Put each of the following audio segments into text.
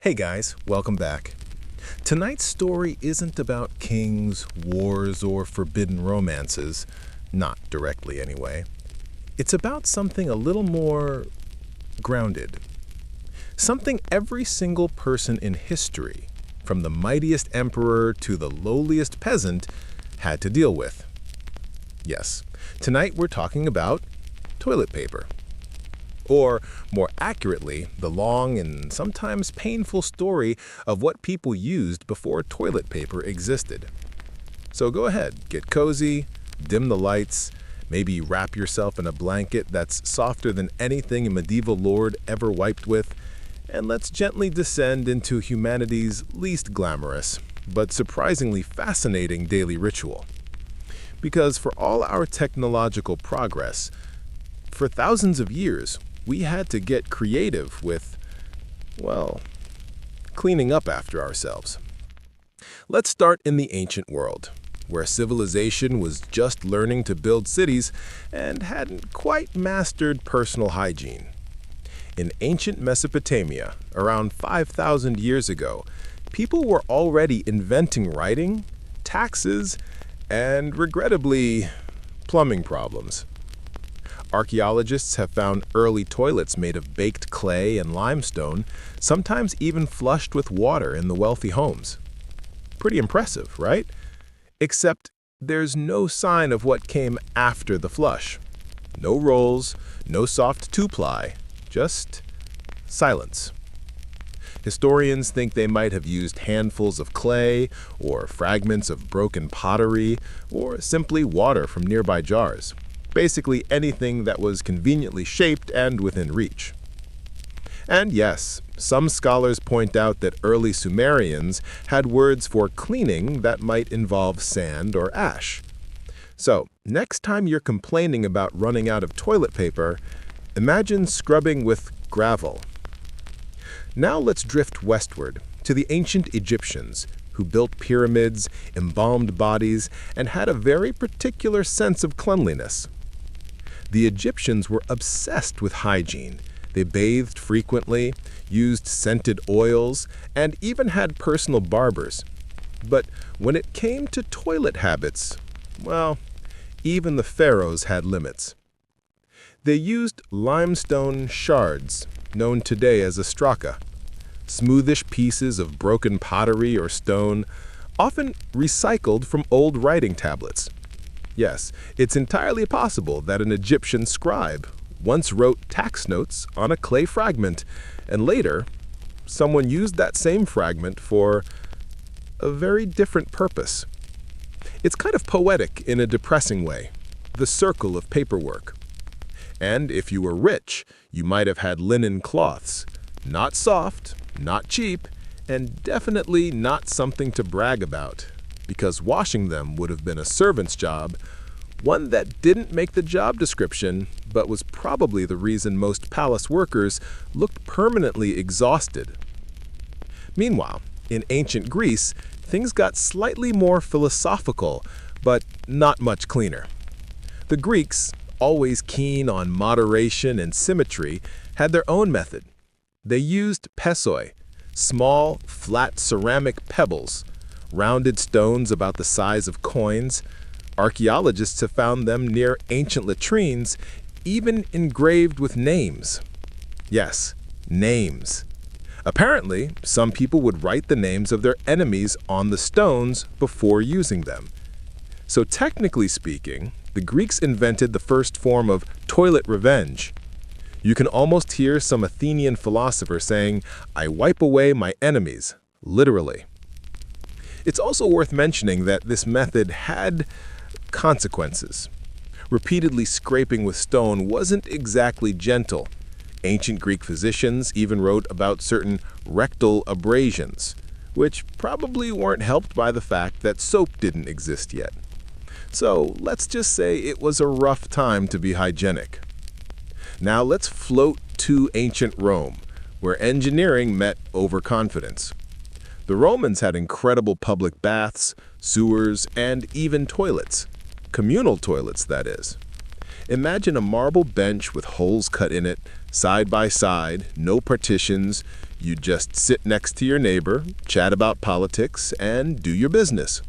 Hey guys, welcome back. Tonight's story isn't about kings, wars, or forbidden romances, not directly anyway. It's about something a little more grounded. Something every single person in history, from the mightiest emperor to the lowliest peasant, had to deal with. Yes, tonight we're talking about toilet paper. Or, more accurately, the long and sometimes painful story of what people used before toilet paper existed. So go ahead, get cozy, dim the lights, maybe wrap yourself in a blanket that's softer than anything a medieval lord ever wiped with, and let's gently descend into humanity's least glamorous, but surprisingly fascinating daily ritual. Because for all our technological progress, for thousands of years, we had to get creative with, well, cleaning up after ourselves. Let's start in the ancient world, where civilization was just learning to build cities and hadn't quite mastered personal hygiene. In ancient Mesopotamia, around 5,000 years ago, people were already inventing writing, taxes, and regrettably, plumbing problems. Archaeologists have found early toilets made of baked clay and limestone, sometimes even flushed with water in the wealthy homes. Pretty impressive, right? Except there's no sign of what came after the flush. No rolls, no soft two-ply, just silence. Historians think they might have used handfuls of clay, or fragments of broken pottery, or simply water from nearby jars. Basically anything that was conveniently shaped and within reach. And yes, some scholars point out that early Sumerians had words for cleaning that might involve sand or ash. So, next time you're complaining about running out of toilet paper, imagine scrubbing with gravel. Now let's drift westward to the ancient Egyptians, who built pyramids, embalmed bodies, and had a very particular sense of cleanliness. The Egyptians were obsessed with hygiene. They bathed frequently, used scented oils, and even had personal barbers. But when it came to toilet habits, well, even the pharaohs had limits. They used limestone shards, known today as ostraca, smoothish pieces of broken pottery or stone, often recycled from old writing tablets. Yes, it's entirely possible that an Egyptian scribe once wrote tax notes on a clay fragment, and later, someone used that same fragment for a very different purpose. It's kind of poetic in a depressing way, the circle of paperwork. And if you were rich, you might have had linen cloths, not soft, not cheap, and definitely not something to brag about, because washing them would have been a servant's job, one that didn't make the job description, but was probably the reason most palace workers looked permanently exhausted. Meanwhile, in ancient Greece, things got slightly more philosophical, but not much cleaner. The Greeks, always keen on moderation and symmetry, had their own method. They used pessoi, small, flat ceramic pebbles, rounded stones about the size of coins. Archaeologists have found them near ancient latrines, even engraved with names. Yes, names. Apparently, some people would write the names of their enemies on the stones before using them. So technically speaking, the Greeks invented the first form of toilet revenge. You can almost hear some Athenian philosopher saying, "I wipe away my enemies," literally. It's also worth mentioning that this method had consequences. Repeatedly scraping with stone wasn't exactly gentle. Ancient Greek physicians even wrote about certain rectal abrasions, which probably weren't helped by the fact that soap didn't exist yet. So let's just say it was a rough time to be hygienic. Now let's float to ancient Rome, where engineering met overconfidence. The Romans had incredible public baths, sewers, and even toilets. Communal toilets, that is. Imagine a marble bench with holes cut in it, side by side, no partitions. You just sit next to your neighbor, chat about politics, and do your business.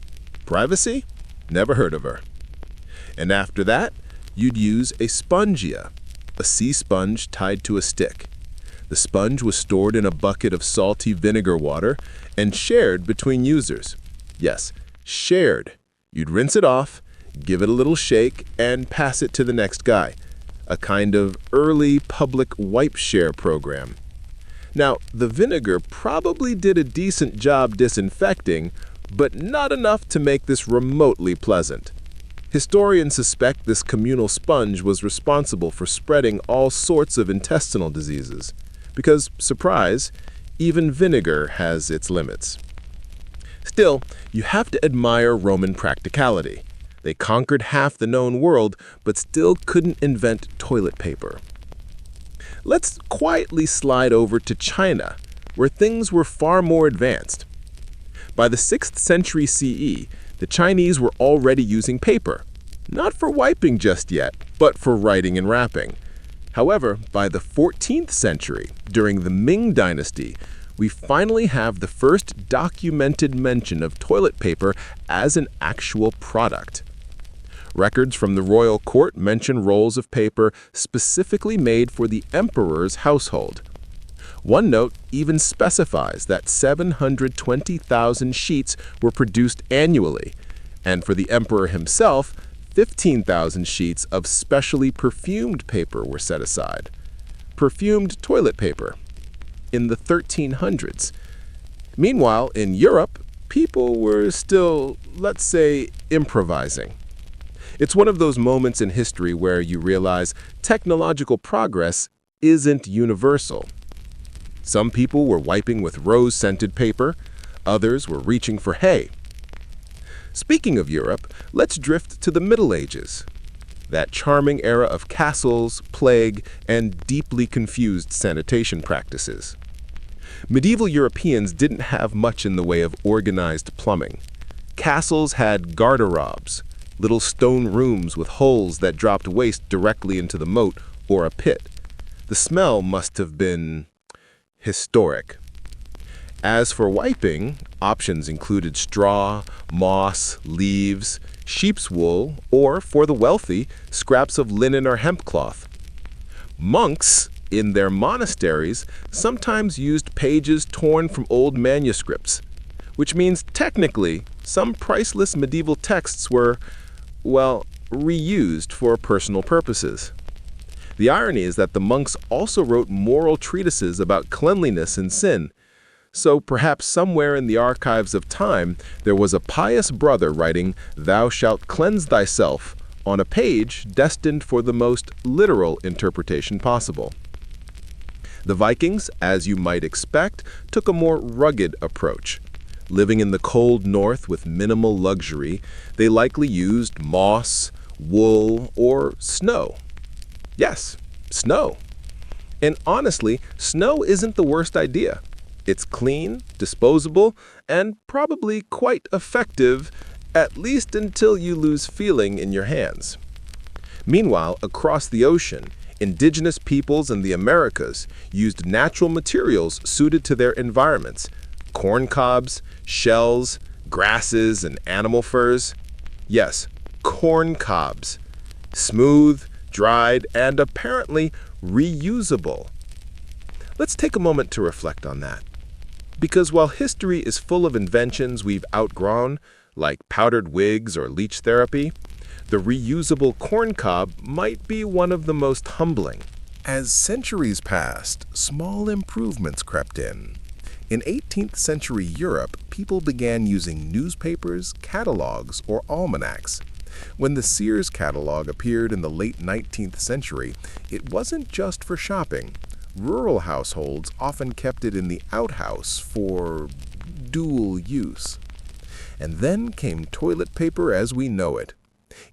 Privacy? Never heard of her. And after that, you'd use a spongia, a sea sponge tied to a stick. The sponge was stored in a bucket of salty vinegar water and shared between users. Yes, shared. You'd rinse it off, give it a little shake, and pass it to the next guy. A kind of early public wipe share program. Now, the vinegar probably did a decent job disinfecting, but not enough to make this remotely pleasant. Historians suspect this communal sponge was responsible for spreading all sorts of intestinal diseases. Because, surprise, even vinegar has its limits. Still, you have to admire Roman practicality. They conquered half the known world, but still couldn't invent toilet paper. Let's quietly slide over to China, where things were far more advanced. By the 6th century CE, the Chinese were already using paper, not for wiping just yet, but for writing and wrapping. However, by the 14th century, during the Ming Dynasty, we finally have the first documented mention of toilet paper as an actual product. Records from the royal court mention rolls of paper specifically made for the emperor's household. One note even specifies that 720,000 sheets were produced annually, and for the emperor himself, 15,000 sheets of specially perfumed paper were set aside. Perfumed toilet paper. In the 1300s. Meanwhile, in Europe, people were still, let's say, improvising. It's one of those moments in history where you realize technological progress isn't universal. Some people were wiping with rose-scented paper, others were reaching for hay. Speaking of Europe, let's drift to the Middle Ages. That charming era of castles, plague, and deeply confused sanitation practices. Medieval Europeans didn't have much in the way of organized plumbing. Castles had garderobes, little stone rooms with holes that dropped waste directly into the moat or a pit. The smell must have been historic. As for wiping, options included straw, moss, leaves, sheep's wool, or, for the wealthy, scraps of linen or hemp cloth. Monks, in their monasteries, sometimes used pages torn from old manuscripts, which means technically some priceless medieval texts were, well, reused for personal purposes. The irony is that the monks also wrote moral treatises about cleanliness and sin. So perhaps somewhere in the archives of time, there was a pious brother writing, "Thou shalt cleanse thyself," on a page destined for the most literal interpretation possible. The Vikings, as you might expect, took a more rugged approach. Living in the cold north with minimal luxury, they likely used moss, wool, or snow. Yes, snow. And honestly, snow isn't the worst idea. It's clean, disposable, and probably quite effective, at least until you lose feeling in your hands. Meanwhile, across the ocean, indigenous peoples in the Americas used natural materials suited to their environments: corncobs, shells, grasses, and animal furs. Yes, corncobs. Smooth, dried, and apparently reusable. Let's take a moment to reflect on that. Because while history is full of inventions we've outgrown, like powdered wigs or leech therapy, the reusable corncob might be one of the most humbling. As centuries passed, small improvements crept in. In 18th century Europe, people began using newspapers, catalogues, or almanacs. When the Sears catalog appeared in the late 19th century, it wasn't just for shopping. Rural households often kept it in the outhouse for dual use. And then came toilet paper as we know it.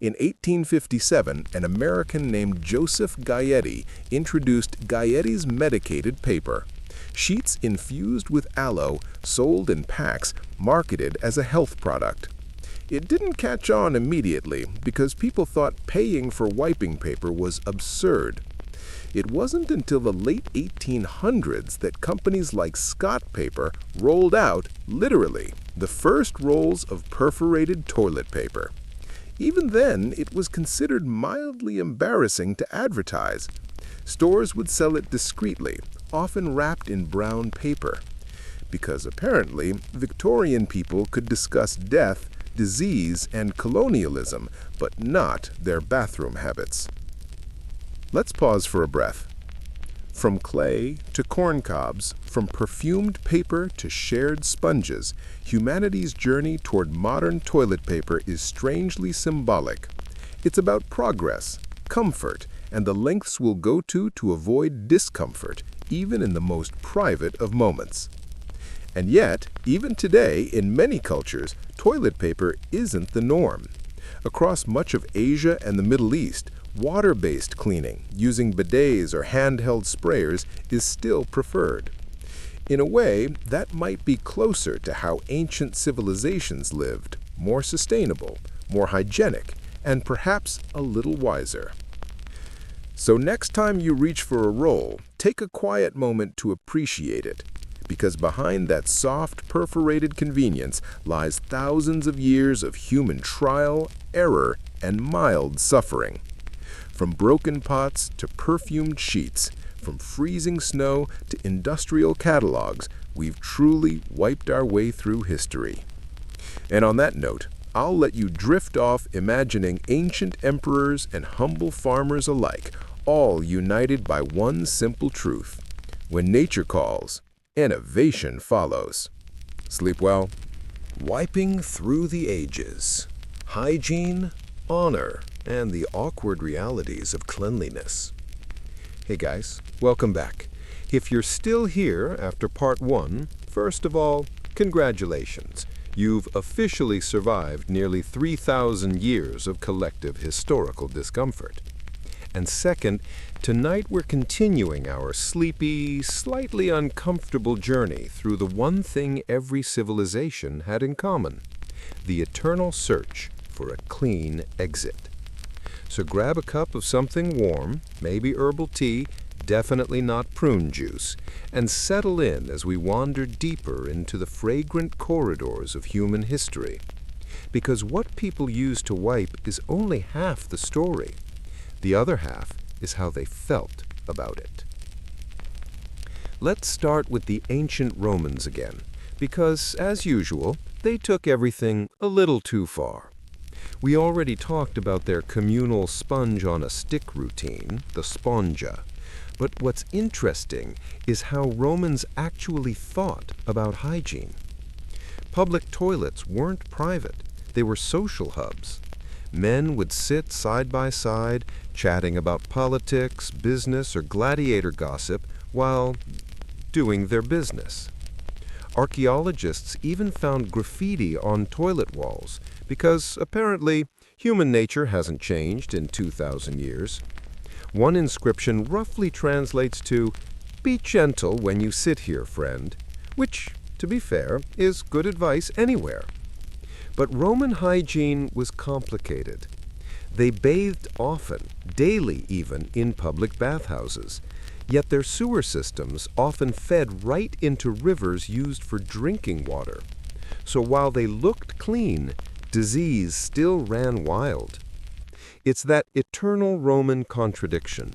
In 1857, an American named Joseph Gaetti introduced Gaetti's medicated paper. Sheets infused with aloe, sold in packs, marketed as a health product. It didn't catch on immediately because people thought paying for wiping paper was absurd. It wasn't until the late 1800s that companies like Scott Paper rolled out, literally, the first rolls of perforated toilet paper. Even then, it was considered mildly embarrassing to advertise. Stores would sell it discreetly, often wrapped in brown paper, because apparently Victorian people could discuss death, disease, and colonialism, but not their bathroom habits. Let's pause for a breath. From clay to corncobs, from perfumed paper to shared sponges, humanity's journey toward modern toilet paper is strangely symbolic. It's about progress, comfort, and the lengths we'll go to avoid discomfort, even in the most private of moments. And yet, even today, in many cultures, toilet paper isn't the norm. Across much of Asia and the Middle East, water-based cleaning, using bidets or handheld sprayers, is still preferred. In a way, that might be closer to how ancient civilizations lived, more sustainable, more hygienic, and perhaps a little wiser. So next time you reach for a roll, take a quiet moment to appreciate it, because behind that soft, perforated convenience lies thousands of years of human trial, error, and mild suffering. From broken pots to perfumed sheets, from freezing snow to industrial catalogues, we've truly wiped our way through history. And on that note, I'll let you drift off imagining ancient emperors and humble farmers alike, all united by one simple truth. When nature calls, innovation follows. Sleep well. Wiping through the ages. Hygiene, honor, and the awkward realities of cleanliness. Hey guys, welcome back. If you're still here after part 1, first of all, congratulations. You've officially survived nearly 3,000 years of collective historical discomfort. And second, tonight we're continuing our sleepy, slightly uncomfortable journey through the one thing every civilization had in common: the eternal search for a clean exit. So grab a cup of something warm, maybe herbal tea, definitely not prune juice, and settle in as we wander deeper into the fragrant corridors of human history. Because what people use to wipe is only half the story. The other half is how they felt about it. Let's start with the ancient Romans again, because, as usual, they took everything a little too far. We already talked about their communal sponge-on-a-stick routine, the spongia. But what's interesting is how Romans actually thought about hygiene. Public toilets weren't private, they were social hubs. Men would sit side by side, chatting about politics, business, or gladiator gossip while doing their business. Archaeologists even found graffiti on toilet walls because, apparently, human nature hasn't changed in 2,000 years. One inscription roughly translates to, "Be gentle when you sit here, friend," which, to be fair, is good advice anywhere. But Roman hygiene was complicated. They bathed often, daily even, in public bathhouses, yet their sewer systems often fed right into rivers used for drinking water. So while they looked clean, disease still ran wild. It's that eternal Roman contradiction: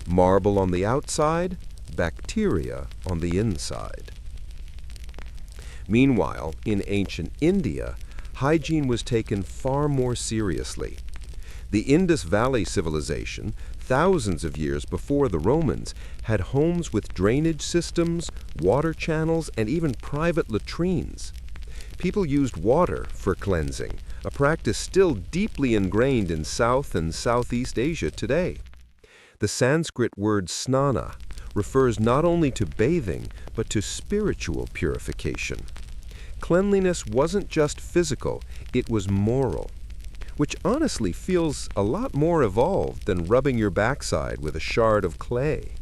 marble on the outside, bacteria on the inside. Meanwhile, in ancient India, hygiene was taken far more seriously. The Indus Valley civilization, thousands of years before the Romans, had homes with drainage systems, water channels, and even private latrines. People used water for cleansing, a practice still deeply ingrained in South and Southeast Asia today. The Sanskrit word snana refers not only to bathing, but to spiritual purification. Cleanliness wasn't just physical, it was moral, which honestly feels a lot more evolved than rubbing your backside with a shard of clay.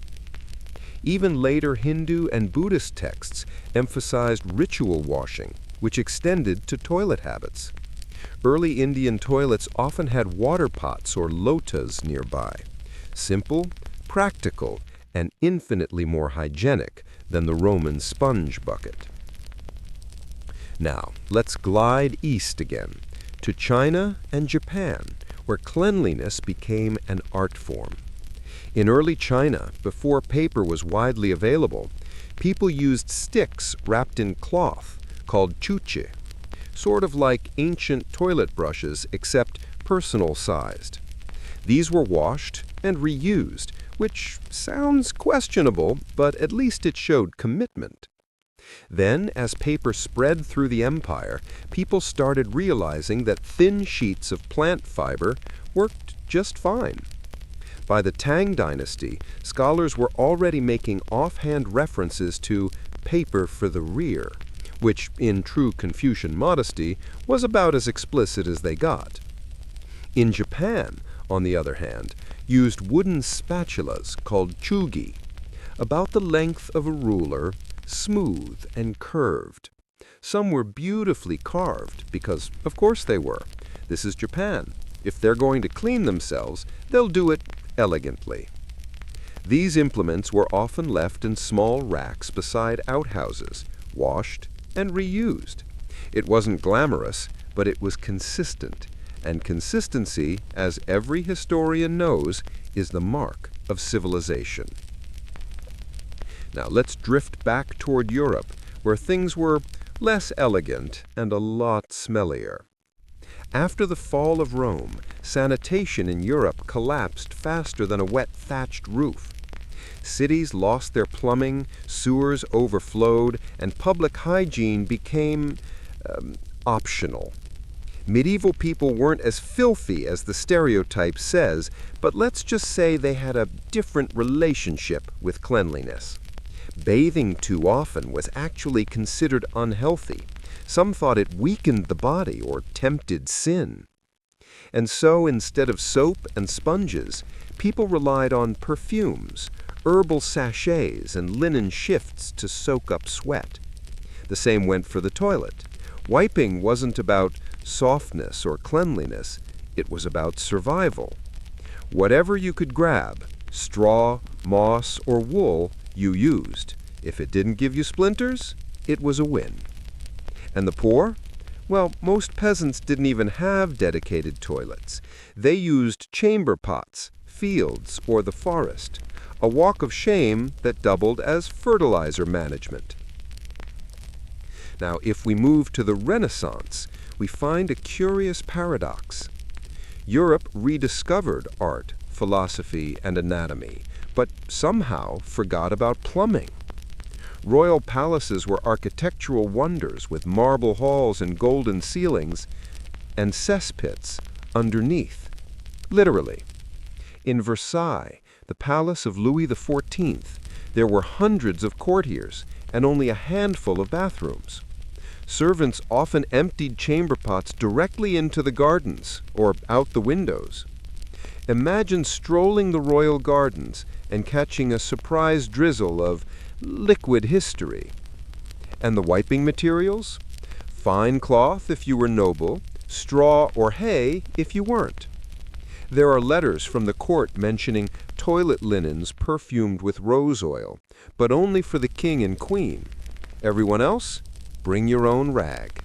Even later Hindu and Buddhist texts emphasized ritual washing, which extended to toilet habits. Early Indian toilets often had water pots or lotas nearby. Simple, practical, and infinitely more hygienic than the Roman sponge bucket. Now, let's glide east again, to China and Japan, where cleanliness became an art form. In early China, before paper was widely available, people used sticks wrapped in cloth called chuchi, sort of like ancient toilet brushes except personal-sized. These were washed and reused, which sounds questionable, but at least it showed commitment. Then, as paper spread through the empire, people started realizing that thin sheets of plant fiber worked just fine. By the Tang Dynasty, scholars were already making offhand references to paper for the rear, which, in true Confucian modesty, was about as explicit as they got. In Japan, on the other hand, used wooden spatulas called chugi, about the length of a ruler, smooth and curved. Some were beautifully carved, because of course they were. This is Japan. If they're going to clean themselves, they'll do it elegantly. These implements were often left in small racks beside outhouses, washed and reused. It wasn't glamorous, but it was consistent, and consistency, as every historian knows, is the mark of civilization. Now let's drift back toward Europe, where things were less elegant and a lot smellier. After the fall of Rome, sanitation in Europe collapsed faster than a wet thatched roof. Cities lost their plumbing, sewers overflowed, and public hygiene became optional. Medieval people weren't as filthy as the stereotype says, but let's just say they had a different relationship with cleanliness. Bathing too often was actually considered unhealthy. Some thought it weakened the body or tempted sin. And so, instead of soap and sponges, people relied on perfumes, herbal sachets, and linen shifts to soak up sweat. The same went for the toilet. Wiping wasn't about softness or cleanliness, it was about survival. Whatever you could grab, straw, moss, or wool, you used. If it didn't give you splinters, it was a win. And the poor? Well, most peasants didn't even have dedicated toilets. They used chamber pots, fields, or the forest, a walk of shame that doubled as fertilizer management. Now, if we move to the Renaissance, we find a curious paradox. Europe rediscovered art, philosophy, and anatomy, but somehow forgot about plumbing. Royal palaces were architectural wonders with marble halls and golden ceilings, and cesspits underneath. Literally. In Versailles, the palace of Louis XIV, there were hundreds of courtiers and only a handful of bathrooms. Servants often emptied chamber pots directly into the gardens or out the windows. Imagine strolling the royal gardens and catching a surprise drizzle of liquid history. And the wiping materials? Fine cloth if you were noble, straw or hay if you weren't. There are letters from the court mentioning toilet linens perfumed with rose oil, but only for the king and queen. Everyone else? Bring your own rag.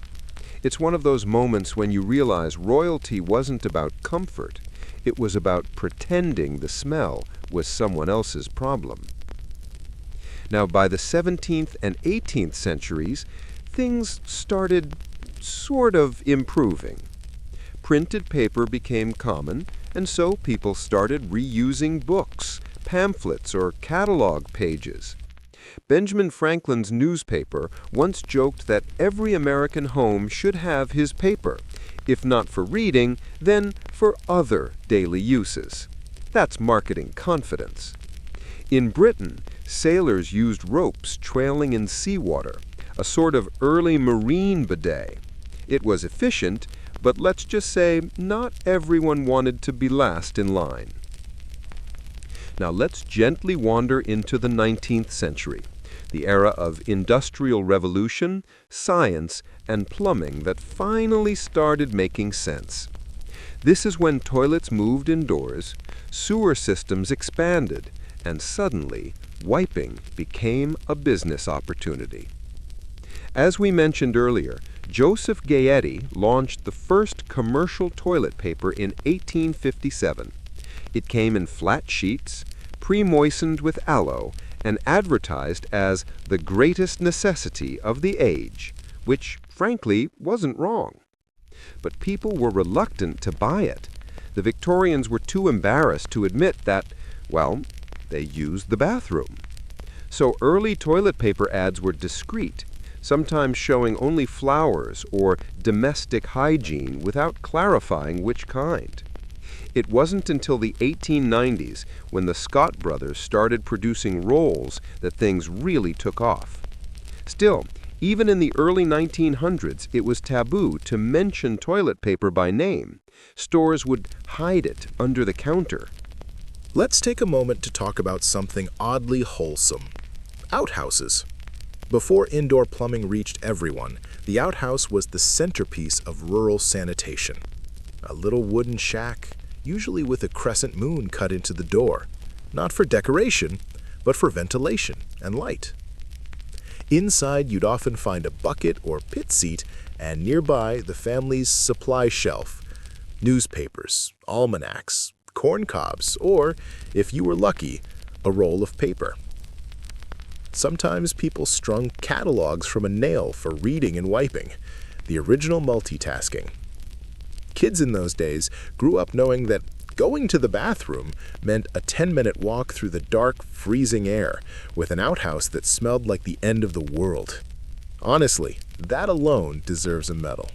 It's one of those moments when you realize royalty wasn't about comfort. It was about pretending the smell was someone else's problem. Now, by the 17th and 18th centuries, things started sort of improving. Printed paper became common, and so people started reusing books, pamphlets, or catalog pages. Benjamin Franklin's newspaper once joked that every American home should have his paper, if not for reading, then for other daily uses. That's marketing confidence. In Britain, sailors used ropes trailing in seawater, a sort of early marine bidet. It was efficient, but let's just say not everyone wanted to be last in line. Now let's gently wander into the 19th century. the era of industrial revolution, science, and plumbing that finally started making sense. This is when toilets moved indoors, sewer systems expanded, and suddenly, wiping became a business opportunity. As we mentioned earlier, Joseph Gaetti launched the first commercial toilet paper in 1857. It came in flat sheets, pre-moistened with aloe, and advertised as the greatest necessity of the age, which, frankly, wasn't wrong. But people were reluctant to buy it. The Victorians were too embarrassed to admit that, well, they used the bathroom. So early toilet paper ads were discreet, sometimes showing only flowers or domestic hygiene without clarifying which kind. It wasn't until the 1890s, when the Scott brothers started producing rolls, that things really took off. Still, even in the early 1900s, it was taboo to mention toilet paper by name. Stores would hide it under the counter. Let's take a moment to talk about something oddly wholesome: outhouses. Before indoor plumbing reached everyone, the outhouse was the centerpiece of rural sanitation. A little wooden shack, usually with a crescent moon cut into the door, not for decoration, but for ventilation and light. Inside, you'd often find a bucket or pit seat, and nearby, the family's supply shelf: newspapers, almanacs, corncobs, or, if you were lucky, a roll of paper. Sometimes people strung catalogues from a nail for reading and wiping, the original multitasking. Kids in those days grew up knowing that going to the bathroom meant a 10-minute walk through the dark, freezing air with an outhouse that smelled like the end of the world. Honestly, that alone deserves a medal.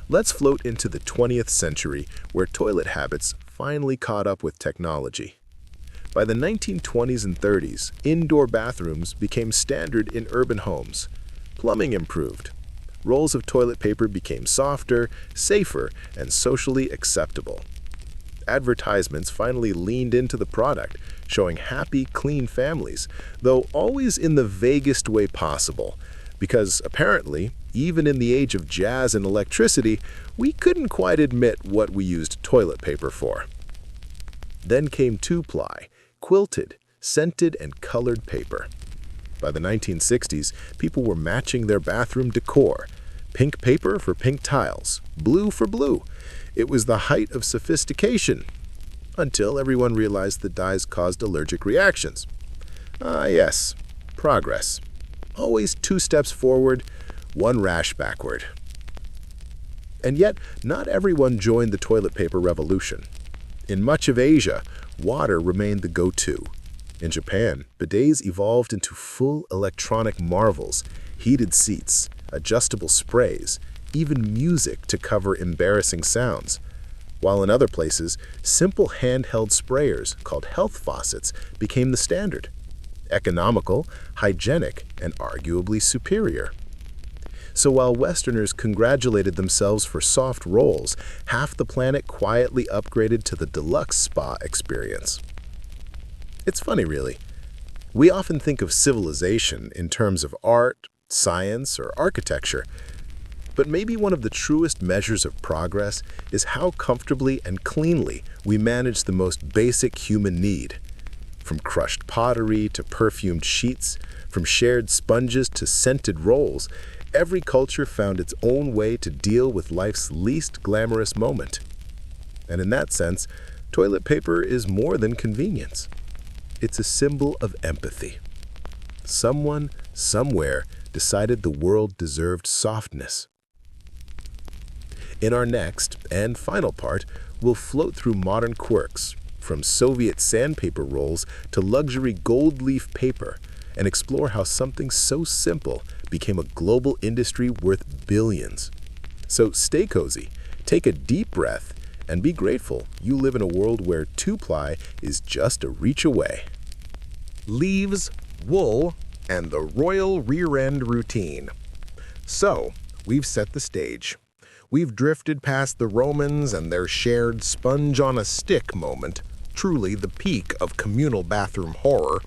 Let's float into the 20th century, where toilet habits finally caught up with technology. By the 1920s and 30s, indoor bathrooms became standard in urban homes. Plumbing improved. Rolls of toilet paper became softer, safer, and socially acceptable. Advertisements finally leaned into the product, showing happy, clean families, though always in the vaguest way possible, because apparently, even in the age of jazz and electricity, we couldn't quite admit what we used toilet paper for. Then came two-ply, quilted, scented, and colored paper. By the 1960s, people were matching their bathroom decor: pink paper for pink tiles, blue for blue. It was the height of sophistication, until everyone realized the dyes caused allergic reactions. Ah yes, progress. Always 2 steps forward, 1 rash backward. And yet, not everyone joined the toilet paper revolution. In much of Asia, water remained the go-to. In Japan, bidets evolved into full electronic marvels: heated seats, adjustable sprays, even music to cover embarrassing sounds. While in other places, simple handheld sprayers called health faucets became the standard. Economical, hygienic, and arguably superior. So while Westerners congratulated themselves for soft rolls, half the planet quietly upgraded to the deluxe spa experience. It's funny, really. We often think of civilization in terms of art, science, or architecture, but maybe one of the truest measures of progress is how comfortably and cleanly we manage the most basic human need. From crushed pottery to perfumed sheets, from shared sponges to scented rolls, every culture found its own way to deal with life's least glamorous moment. And in that sense, toilet paper is more than convenience. It's a symbol of empathy. Someone, somewhere, decided the world deserved softness. In our next and final part, we'll float through modern quirks, from Soviet sandpaper rolls to luxury gold leaf paper, and explore how something so simple became a global industry worth billions. So stay cozy, take a deep breath, and be grateful you live in a world where two-ply is just a reach away. Leaves, wool, and the royal rear-end routine. So, we've set the stage. We've drifted past the Romans and their shared sponge-on-a-stick moment, truly the peak of communal bathroom horror,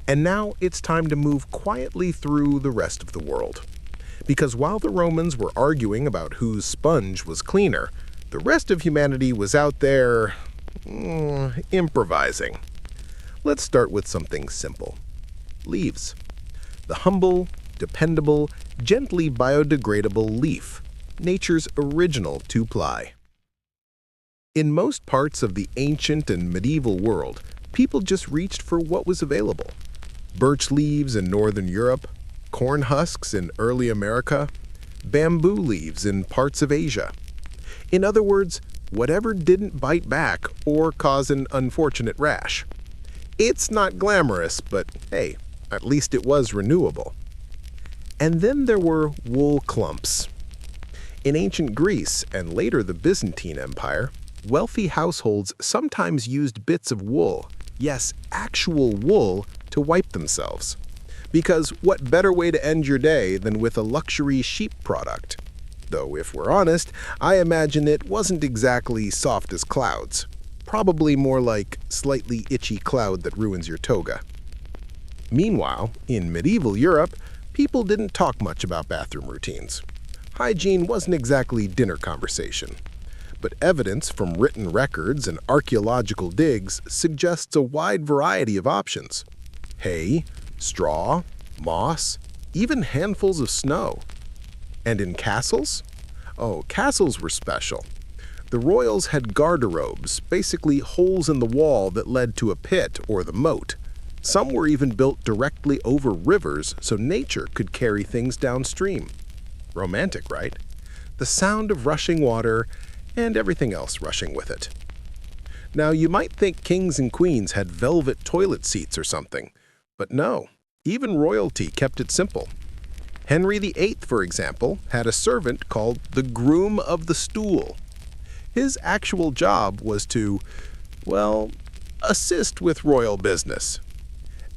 and now it's time to move quietly through the rest of the world. Because while the Romans were arguing about whose sponge was cleaner, the rest of humanity was out there improvising. Let's start with something simple. Leaves. The humble, dependable, gently biodegradable leaf, nature's original two-ply. In most parts of the ancient and medieval world, people just reached for what was available. Birch leaves in northern Europe, corn husks in early America, bamboo leaves in parts of Asia. In other words, whatever didn't bite back or cause an unfortunate rash. It's not glamorous, but hey, at least it was renewable. And then there were wool clumps. In ancient Greece and later the Byzantine Empire, wealthy households sometimes used bits of wool, yes, actual wool, to wipe themselves. Because what better way to end your day than with a luxury sheep product? Though, if we're honest, I imagine it wasn't exactly soft as clouds. Probably more like slightly itchy cloud that ruins your toga. Meanwhile, in medieval Europe, people didn't talk much about bathroom routines. Hygiene wasn't exactly dinner conversation. But evidence from written records and archaeological digs suggests a wide variety of options. Hay, straw, moss, even handfuls of snow. And in castles? Oh, castles were special. The royals had garderobes, basically holes in the wall that led to a pit or the moat. Some were even built directly over rivers so nature could carry things downstream. Romantic, right? The sound of rushing water and everything else rushing with it. Now, you might think kings and queens had velvet toilet seats or something, but no, even royalty kept it simple. Henry VIII, for example, had a servant called the groom of the stool. His actual job was to, well, assist with royal business.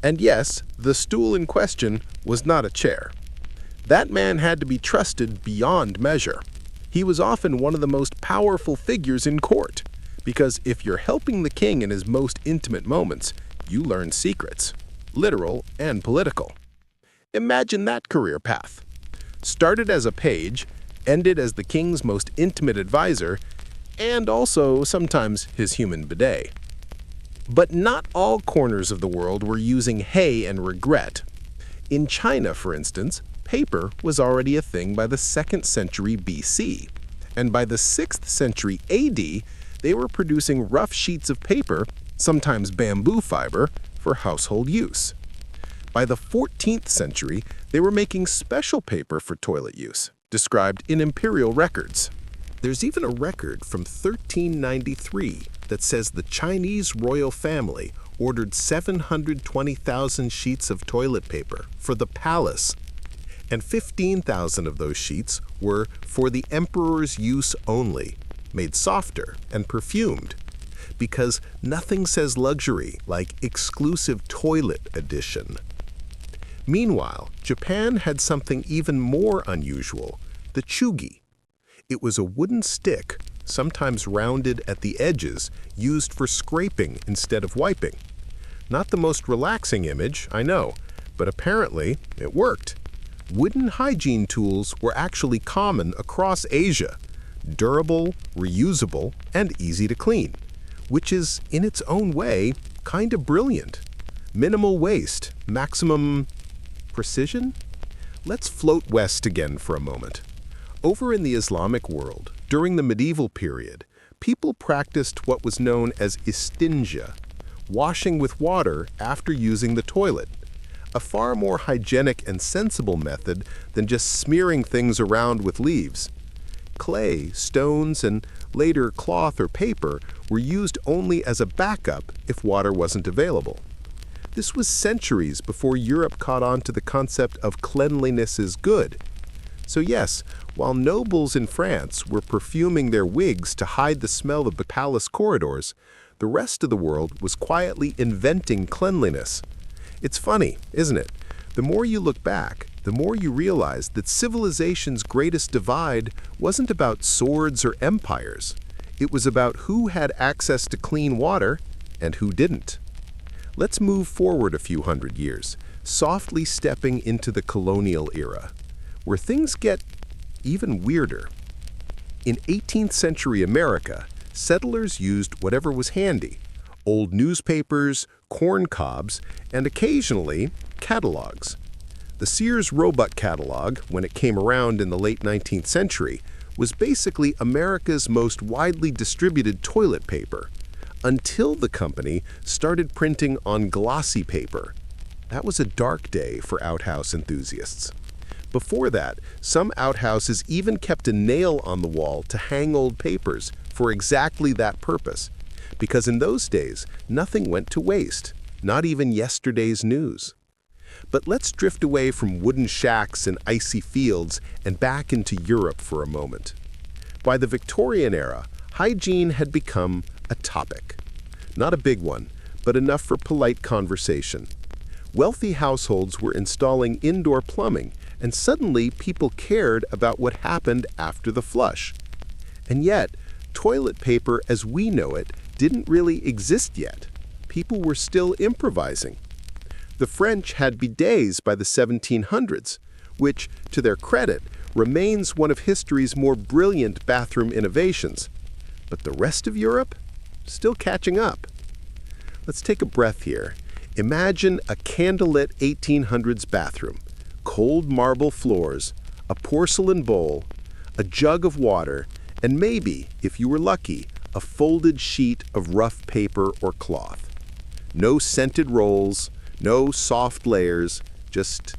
And yes, the stool in question was not a chair. That man had to be trusted beyond measure. He was often one of the most powerful figures in court, because if you're helping the king in his most intimate moments, you learn secrets, literal and political. Imagine that career path. Started as a page, ended as the king's most intimate advisor, and also sometimes his human bidet. But not all corners of the world were using hay and regret. In China, for instance, paper was already a thing by the 2nd century BC, and by the 6th century AD, they were producing rough sheets of paper, sometimes bamboo fiber, for household use. By the 14th century, they were making special paper for toilet use, described in imperial records. There's even a record from 1393 that says the Chinese royal family ordered 720,000 sheets of toilet paper for the palace, and 15,000 of those sheets were for the emperor's use only, made softer and perfumed, because nothing says luxury like exclusive toilet edition. Meanwhile, Japan had something even more unusual, the chugi. It was a wooden stick, sometimes rounded at the edges, used for scraping instead of wiping. Not the most relaxing image, I know, but apparently it worked. Wooden hygiene tools were actually common across Asia, durable, reusable, and easy to clean, which is, in its own way, kind of brilliant. Minimal waste, maximum precision? Let's float west again for a moment. Over in the Islamic world, during the medieval period, people practiced what was known as istinja, washing with water after using the toilet, a far more hygienic and sensible method than just smearing things around with leaves. Clay, stones, and later cloth or paper were used only as a backup if water wasn't available. This was centuries before Europe caught on to the concept of cleanliness is good. So yes, while nobles in France were perfuming their wigs to hide the smell of the palace corridors, the rest of the world was quietly inventing cleanliness. It's funny, isn't it? The more you look back, the more you realize that civilization's greatest divide wasn't about swords or empires. It was about who had access to clean water and who didn't. Let's move forward a few hundred years, softly stepping into the colonial era, where things get even weirder. In 18th century America, settlers used whatever was handy: old newspapers, corncobs, and occasionally catalogues. The Sears Roebuck catalog, when it came around in the late 19th century, was basically America's most widely distributed toilet paper, until the company started printing on glossy paper. That was a dark day for outhouse enthusiasts. Before that, some outhouses even kept a nail on the wall to hang old papers for exactly that purpose, because in those days, nothing went to waste, not even yesterday's news. But let's drift away from wooden shacks and icy fields and back into Europe for a moment. By the Victorian era, hygiene had become a topic. Not a big one, but enough for polite conversation. Wealthy households were installing indoor plumbing, and suddenly people cared about what happened after the flush. And yet, toilet paper as we know it didn't really exist yet. People were still improvising. The French had bidets by the 1700s, which, to their credit, remains one of history's more brilliant bathroom innovations. But the rest of Europe? Still catching up. Let's take a breath here. Imagine a candlelit 1800s bathroom, cold marble floors, a porcelain bowl, a jug of water, and maybe, if you were lucky, a folded sheet of rough paper or cloth. No scented rolls, no soft layers, just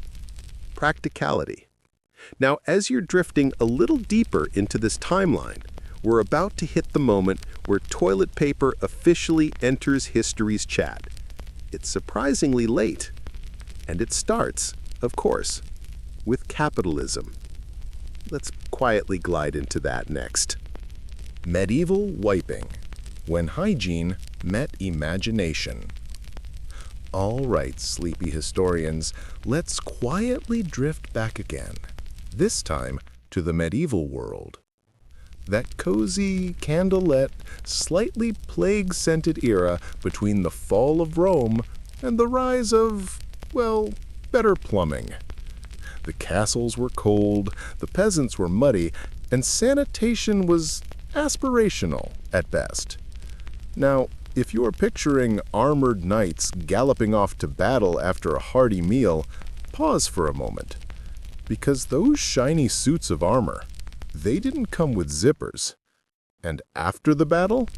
practicality. Now, as you're drifting a little deeper into this timeline, we're about to hit the moment where toilet paper officially enters history's chat. It's surprisingly late, and it starts, of course, with capitalism. Let's quietly glide into that next. Medieval wiping, when hygiene met imagination. All right, sleepy historians, let's quietly drift back again, this time to the medieval world. That cozy, candlelit, slightly plague-scented era between the fall of Rome and the rise of, well, better plumbing. The castles were cold, the peasants were muddy, and sanitation was aspirational at best. Now, if you're picturing armored knights galloping off to battle after a hearty meal, pause for a moment. Because those shiny suits of armor, they didn't come with zippers. And after the battle,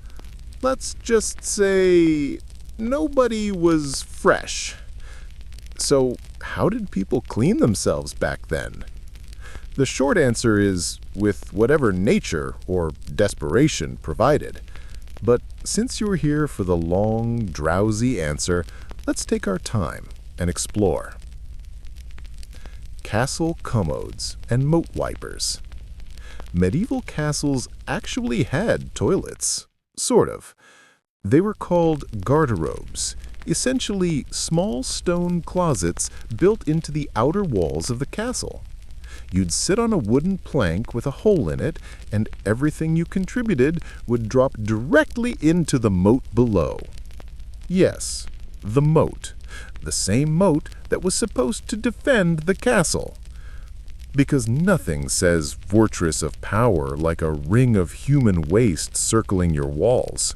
let's just say nobody was fresh. So how did people clean themselves back then? The short answer is with whatever nature or desperation provided. But since you're here for the long, drowsy answer, let's take our time and explore. Castle commodes and moat wipers. Medieval castles actually had toilets, sort of. They were called garderobes, essentially small stone closets built into the outer walls of the castle. You'd sit on a wooden plank with a hole in it, and everything you contributed would drop directly into the moat below. Yes, the moat. The same moat that was supposed to defend the castle. Because nothing says fortress of power like a ring of human waste circling your walls.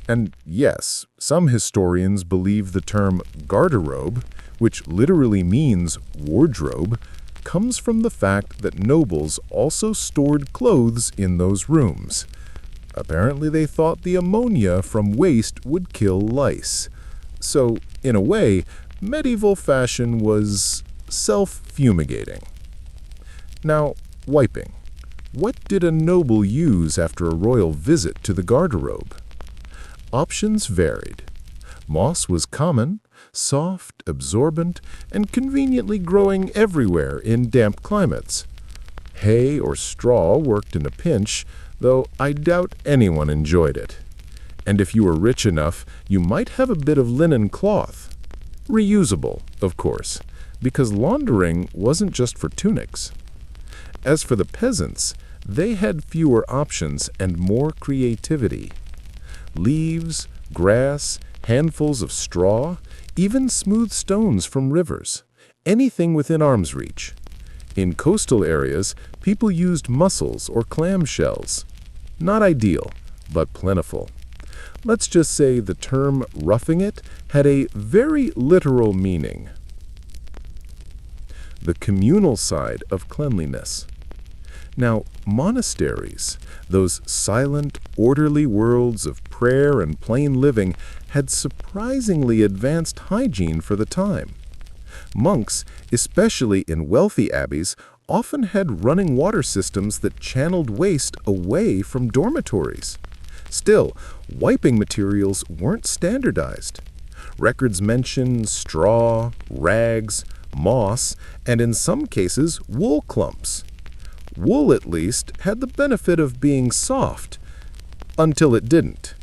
And yes, some historians believe the term garderobe, which literally means wardrobe, comes from the fact that nobles also stored clothes in those rooms. Apparently they thought the ammonia from waste would kill lice. So, in a way, medieval fashion was self-fumigating. Now, wiping. What did a noble use after a royal visit to the garderobe? Options varied. Moss was common, soft, absorbent, and conveniently growing everywhere in damp climates. Hay or straw worked in a pinch, though I doubt anyone enjoyed it. And if you were rich enough, you might have a bit of linen cloth. Reusable, of course, because laundering wasn't just for tunics. As for the peasants, they had fewer options and more creativity. Leaves, grass, handfuls of straw, even smooth stones from rivers, anything within arm's reach. In coastal areas, people used mussels or clam shells. Not ideal, but plentiful. Let's just say the term roughing it had a very literal meaning. The communal side of cleanliness. Now, monasteries, those silent, orderly worlds of prayer and plain living, had surprisingly advanced hygiene for the time. Monks, especially in wealthy abbeys, often had running water systems that channeled waste away from dormitories. Still, wiping materials weren't standardized. Records mention straw, rags, moss, and in some cases, wool clumps. Wool, at least, had the benefit of being soft, until it didn't.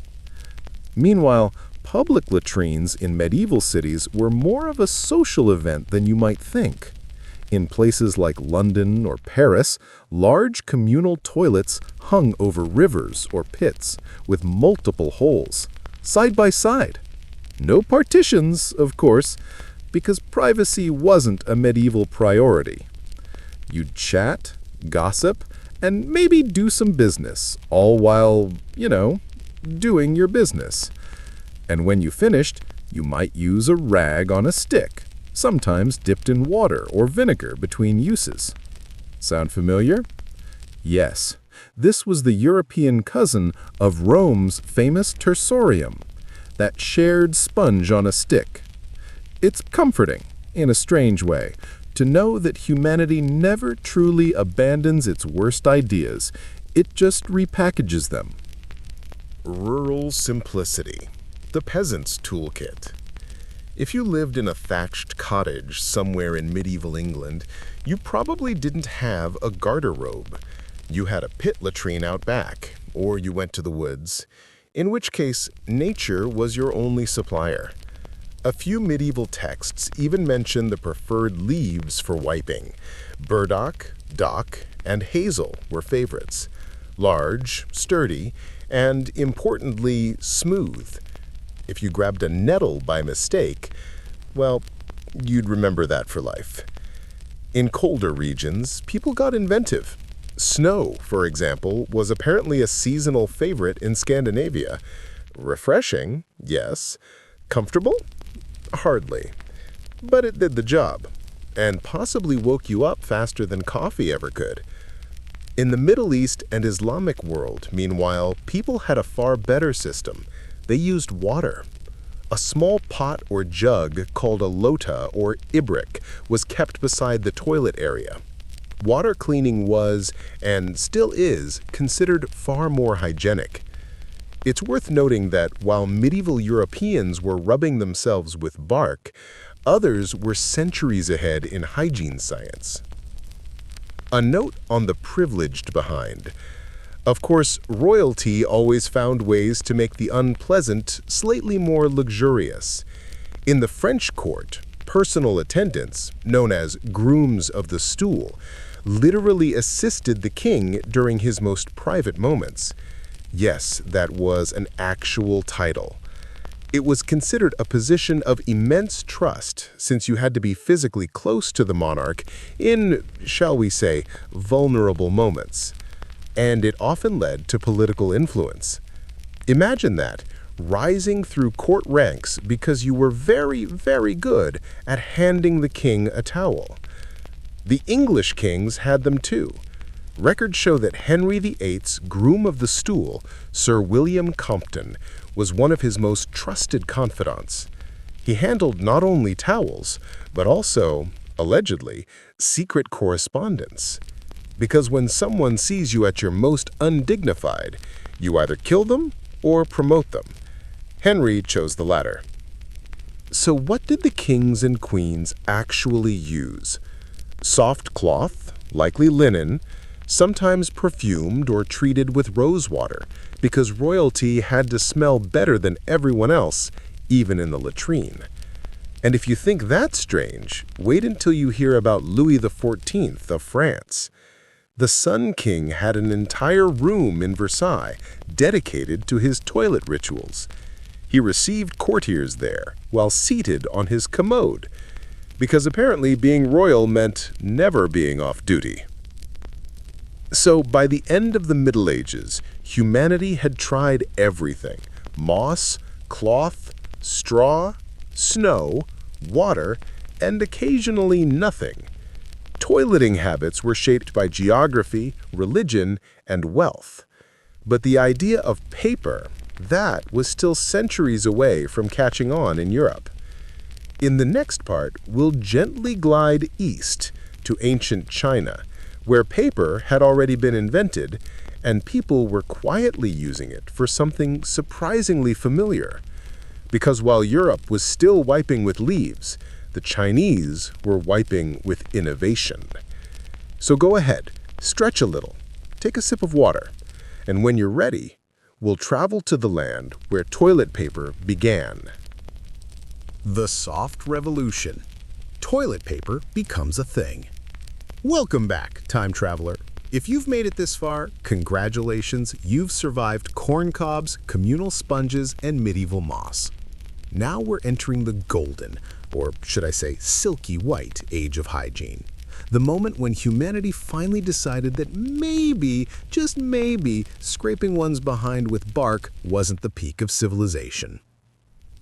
Meanwhile, public latrines in medieval cities were more of a social event than you might think. In places like London or Paris, large communal toilets hung over rivers or pits with multiple holes, side by side. No partitions, of course, because privacy wasn't a medieval priority. You'd chat, gossip, and maybe do some business, all while, doing your business. And when you finished, you might use a rag on a stick, sometimes dipped in water or vinegar between uses. Sound familiar? Yes, this was the European cousin of Rome's famous tersorium, that shared sponge on a stick. It's comforting, in a strange way, to know that humanity never truly abandons its worst ideas. It just repackages them. Rural simplicity. The peasant's toolkit. If you lived in a thatched cottage somewhere in medieval England, you probably didn't have a garter-robe. You had a pit latrine out back, or you went to the woods, in which case nature was your only supplier. A few medieval texts even mention the preferred leaves for wiping. Burdock, dock, and hazel were favorites. Large, sturdy, and, importantly, smooth. If you grabbed a nettle by mistake, well, you'd remember that for life. In colder regions, people got inventive. Snow, for example, was apparently a seasonal favorite in Scandinavia. Refreshing, yes. Comfortable? Hardly. But it did the job, and possibly woke you up faster than coffee ever could. In the Middle East and Islamic world, meanwhile, people had a far better system. They used water. A small pot or jug called a lota or ibrik was kept beside the toilet area. Water cleaning was, and still is, considered far more hygienic. It's worth noting that while medieval Europeans were rubbing themselves with bark, others were centuries ahead in hygiene science. A note on the privileged behind. Of course, royalty always found ways to make the unpleasant slightly more luxurious. In the French court, personal attendants, known as grooms of the stool, literally assisted the king during his most private moments. Yes, that was an actual title. It was considered a position of immense trust since you had to be physically close to the monarch in, shall we say, vulnerable moments. And it often led to political influence. Imagine that, rising through court ranks because you were very, very good at handing the king a towel. The English kings had them too. Records show that Henry VIII's groom of the stool, Sir William Compton, was one of his most trusted confidants. He handled not only towels, but also, allegedly, secret correspondence. Because when someone sees you at your most undignified, you either kill them or promote them. Henry chose the latter. So what did the kings and queens actually use? Soft cloth, likely linen, sometimes perfumed or treated with rose water, because royalty had to smell better than everyone else, even in the latrine. And if you think that's strange, wait until you hear about Louis XIV of France. The Sun King had an entire room in Versailles dedicated to his toilet rituals. He received courtiers there while seated on his commode, because apparently being royal meant never being off duty. So by the end of the Middle Ages, humanity had tried everything: moss, cloth, straw, snow, water, and occasionally nothing. Toileting habits were shaped by geography, religion, and wealth. But the idea of paper, that was still centuries away from catching on in Europe. In the next part, we'll gently glide east to ancient China, where paper had already been invented, and people were quietly using it for something surprisingly familiar. Because while Europe was still wiping with leaves, the Chinese were wiping with innovation. So go ahead, stretch a little, take a sip of water, and when you're ready, we'll travel to the land where toilet paper began. The soft revolution. Toilet paper becomes a thing. Welcome back, time traveler. If you've made it this far, congratulations, you've survived corncobs, communal sponges, and medieval moss. Now we're entering the golden, or should I say silky white, age of hygiene. The moment when humanity finally decided that maybe, just maybe, scraping one's behind with bark wasn't the peak of civilization.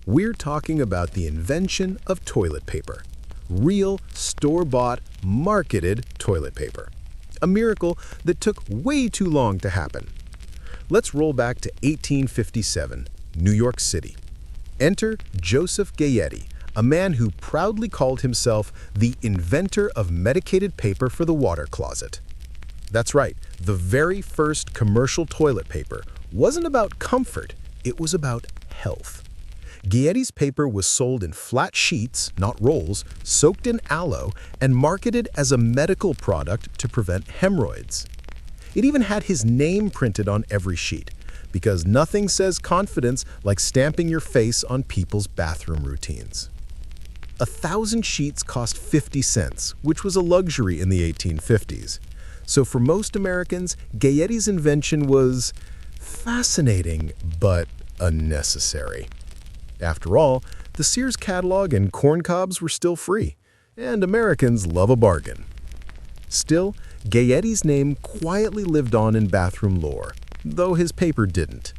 We're talking about the invention of toilet paper. Real, store-bought, marketed toilet paper. A miracle that took way too long to happen. Let's roll back to 1857, New York City. Enter Joseph Gayety, a man who proudly called himself the inventor of medicated paper for the water closet. That's right, the very first commercial toilet paper wasn't about comfort, it was about health. Gayety's paper was sold in flat sheets, not rolls, soaked in aloe, and marketed as a medical product to prevent hemorrhoids. It even had his name printed on every sheet, because nothing says confidence like stamping your face on people's bathroom routines. 1,000 sheets cost 50 cents, which was a luxury in the 1850s. So for most Americans, Gayety's invention was fascinating, but unnecessary. After all, the Sears catalog and Corncobs were still free, and Americans love a bargain. Still, Gayety's name quietly lived on in bathroom lore, though his paper didn't.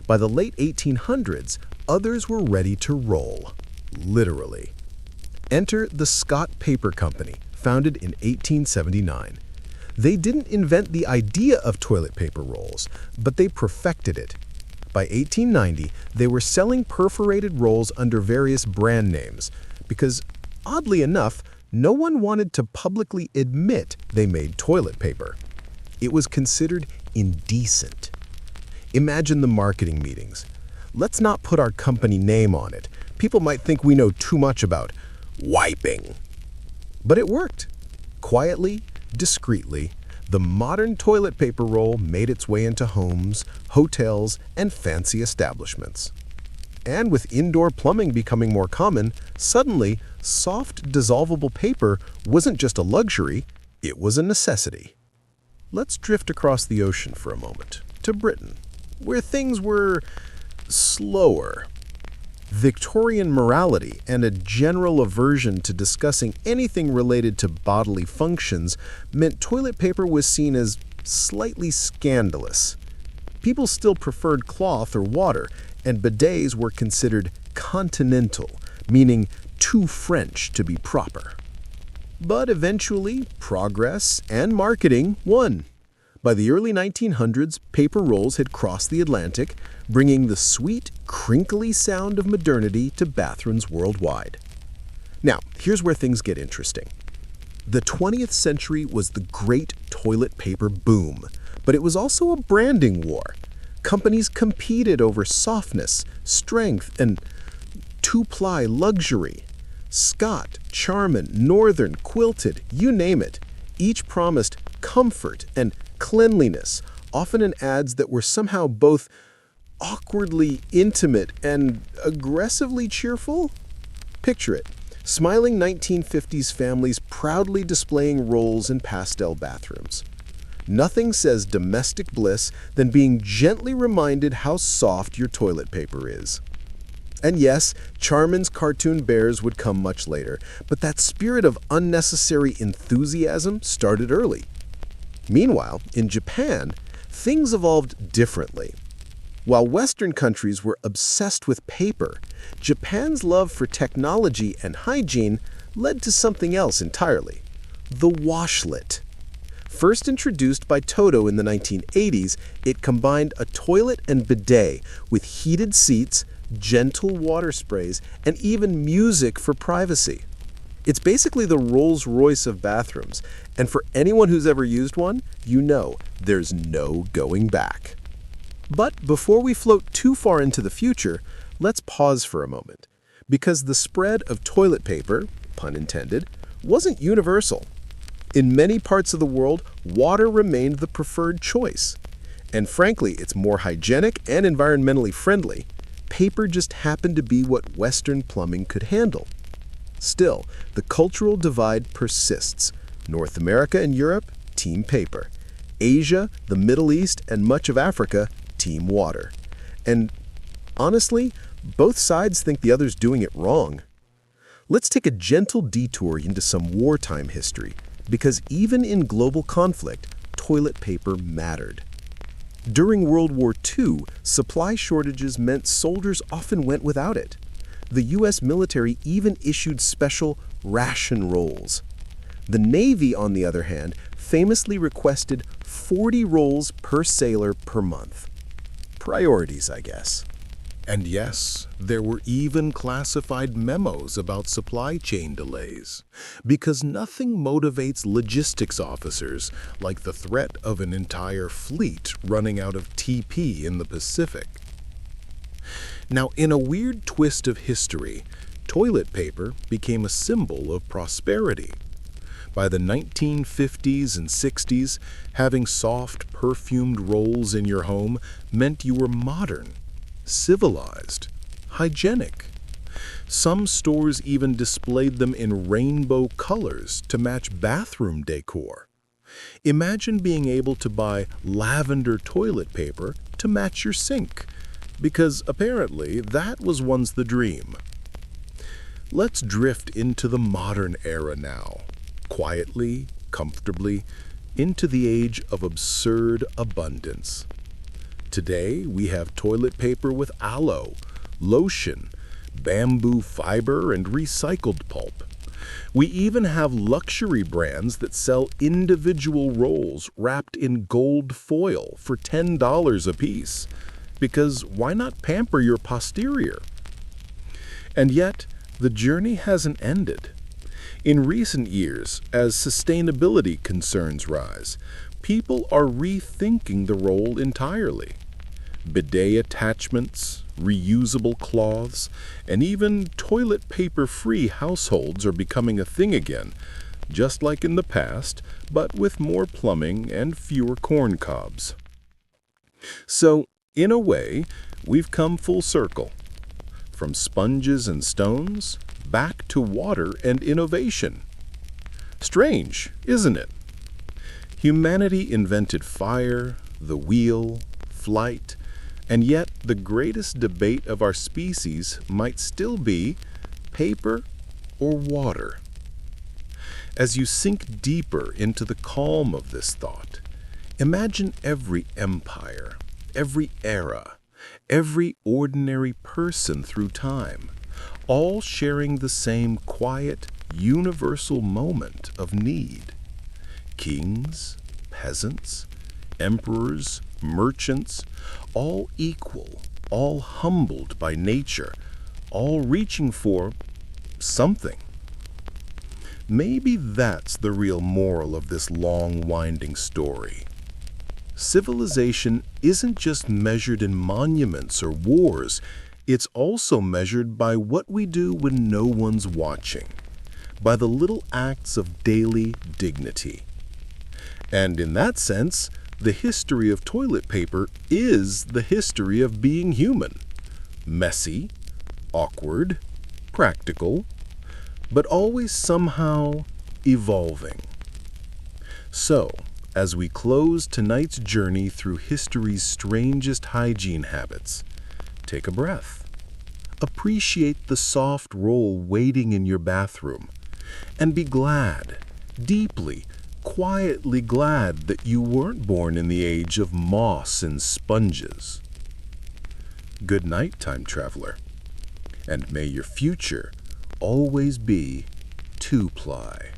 By the late 1800s, others were ready to roll, literally. Enter the Scott Paper Company, founded in 1879. They didn't invent the idea of toilet paper rolls, but they perfected it. By 1890, they were selling perforated rolls under various brand names because, oddly enough, no one wanted to publicly admit they made toilet paper. It was considered indecent. Imagine the marketing meetings. Let's not put our company name on it. People might think we know too much about wiping. But it worked. Quietly, discreetly, the modern toilet paper roll made its way into homes, hotels, and fancy establishments. And with indoor plumbing becoming more common, suddenly, soft, dissolvable paper wasn't just a luxury, it was a necessity. Let's drift across the ocean for a moment, to Britain, where things were slower. Victorian morality and a general aversion to discussing anything related to bodily functions meant toilet paper was seen as slightly scandalous. People still preferred cloth or water, and bidets were considered continental, meaning too French to be proper. But eventually, progress and marketing won. By the early 1900s, paper rolls had crossed the Atlantic, bringing the sweet, crinkly sound of modernity to bathrooms worldwide. Now, here's where things get interesting. The 20th century was the great toilet paper boom, but it was also a branding war. Companies competed over softness, strength, and two-ply luxury. Scott, Charmin, Northern, Quilted, you name it, each promised comfort and cleanliness, often in ads that were somehow both awkwardly intimate and aggressively cheerful? Picture it. Smiling 1950s families proudly displaying rolls in pastel bathrooms. Nothing says domestic bliss than being gently reminded how soft your toilet paper is. And yes, Charmin's cartoon bears would come much later, but that spirit of unnecessary enthusiasm started early. Meanwhile, in Japan, things evolved differently. While Western countries were obsessed with paper, Japan's love for technology and hygiene led to something else entirely: the washlet. First introduced by Toto in the 1980s, it combined a toilet and bidet with heated seats, gentle water sprays, and even music for privacy. It's basically the Rolls-Royce of bathrooms, and for anyone who's ever used one, you know there's no going back. But before we float too far into the future, let's pause for a moment, because the spread of toilet paper, pun intended, wasn't universal. In many parts of the world, water remained the preferred choice. And frankly, it's more hygienic and environmentally friendly. Paper just happened to be what Western plumbing could handle. Still, the cultural divide persists. North America and Europe, team paper. Asia, the Middle East, and much of Africa, team water. And honestly, both sides think the other's doing it wrong. Let's take a gentle detour into some wartime history, because even in global conflict, toilet paper mattered. During World War II, supply shortages meant soldiers often went without it. The U.S. military even issued special ration rolls. The Navy, on the other hand, famously requested 40 rolls per sailor per month. Priorities, I guess. And yes, there were even classified memos about supply chain delays, because nothing motivates logistics officers like the threat of an entire fleet running out of TP in the Pacific. Now, in a weird twist of history, toilet paper became a symbol of prosperity. By the 1950s and 60s, having soft, perfumed rolls in your home meant you were modern, civilized, hygienic. Some stores even displayed them in rainbow colors to match bathroom decor. Imagine being able to buy lavender toilet paper to match your sink, because apparently that was once the dream. Let's drift into the modern era now, quietly, comfortably, into the age of absurd abundance. Today, we have toilet paper with aloe, lotion, bamboo fiber, and recycled pulp. We even have luxury brands that sell individual rolls wrapped in gold foil for $10 a piece. Because why not pamper your posterior? And yet, the journey hasn't ended. In recent years, as sustainability concerns rise, people are rethinking the roll entirely. Bidet attachments, reusable cloths, and even toilet paper-free households are becoming a thing again, just like in the past, but with more plumbing and fewer corncobs. So, in a way, we've come full circle. From sponges and stones, back to water and innovation. Strange, isn't it? Humanity invented fire, the wheel, flight, and yet the greatest debate of our species might still be paper or water. As you sink deeper into the calm of this thought, imagine every empire, every era, every ordinary person through time, all sharing the same quiet, universal moment of need. Kings, peasants, emperors, merchants, all equal, all humbled by nature, all reaching for something. Maybe that's the real moral of this long, winding story. Civilization isn't just measured in monuments or wars, it's also measured by what we do when no one's watching, by the little acts of daily dignity. And in that sense, the history of toilet paper is the history of being human. Messy, awkward, practical, but always somehow evolving. So, as we close tonight's journey through history's strangest hygiene habits, take a breath. Appreciate the soft roll waiting in your bathroom, and be glad, deeply, quietly glad that you weren't born in the age of moss and sponges. Good night, time traveler, and may your future always be two-ply.